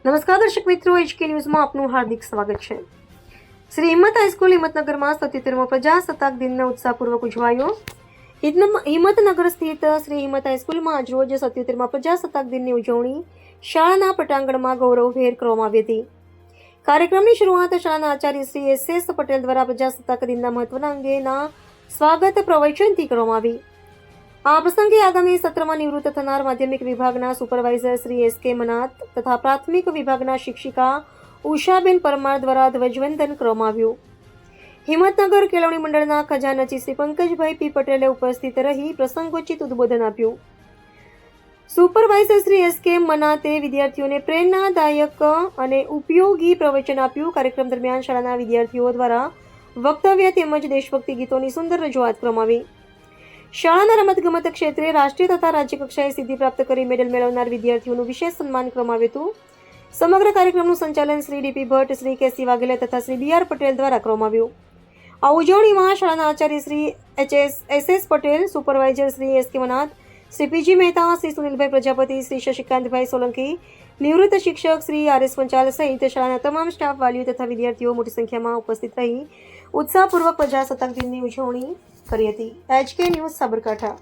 નમસ્કાર દર્શક મિત્રો, HK ન્યૂઝમાં આપનું હાર્દિક સ્વાગત છે। શ્રી હિંમત હાઈસ્કૂલ હિંમતનગરમાં 77મો પ્રજાસત્તાક દિનનો ઉત્સાહપૂર્વક ઉજવાયો। હિંમતનગર સ્થિત શ્રી હિંમત હાઈસ્કૂલમાં આજરોજ 77મા પ્રજાસત્તાક દિનની ઉજવણી શાળાના પટાંગણમાં ગૌરવભેર કરવામાં આવી હતી। કાર્યક્રમની શરૂઆત શાળાના આચાર્ય શ્રી SS પટેલ દ્વારા પ્રજાસત્તાક દિનના મહત્વના અંગેના સ્વાગત પ્રવચનથી કરવામાં આવી। આ પ્રસંગે આગામી સત્રમાં નિવૃત્ત થનાર માધ્યમિક વિભાગના સુપરવાઇઝર શ્રી SK મનાત તથા પ્રાથમિક વિભાગના શિક્ષિકા ઉષાબેન પરમાર દ્વારા ધ્વજવંદન કરવામાં આવ્યું। હિંમતનગર કેળવણી મંડળના ખજાનચી શ્રી પંકજભાઈ P પટેલે ઉપસ્થિત રહી પ્રસંગોચિત ઉદ્બોધન આપ્યું। સુપરવાઇઝર શ્રી SK મનાતે વિદ્યાર્થીઓને પ્રેરણાદાયક અને ઉપયોગી પ્રવચન આપ્યું। કાર્યક્રમ દરમિયાન શાળાના વિદ્યાર્થીઓ દ્વારા વક્તવ્ય તેમજ દેશભક્તિ ગીતોની સુંદર રજૂઆત કરવામાં આવી। શાળાના રમતગમત ક્ષેત્રે રાષ્ટ્રીય તથા રાજ્ય કક્ષાએ સિદ્ધિ પ્રાપ્ત કરી મેડલ મેળવનાર વિદ્યાર્થીઓનું વિશેષ સન્માન કરવામાં આવ્યું હતું। સમગ્ર કાર્યક્રમનું સંચાલન શ્રી DP ભટ્ટ, શ્રી KC વાઘેલા તથા શ્રી BR પટેલ દ્વારા કરવામાં આવ્યું। આ ઉજવણીમાં શાળાના આચાર્ય Shri SS Patel, supervisor Shri SK Manat, Shri PG Mehta, Shri Sunilbhai Prajapati, Shri શશિકાંતભાઈ સોલંકી, નિવૃત્ત શિક્ષક શ્રી RS પંચાલ સહિત શાળાના તમામ સ્ટાફ, વાલીઓ તથા વિદ્યાર્થીઓ મોટી સંખ્યામાં ઉપસ્થિત રહી ઉત્સાહપૂર્વક પ્રજાસત્તાક દિનની ઉજવણી કરી હતી। HK news Sabarkantha.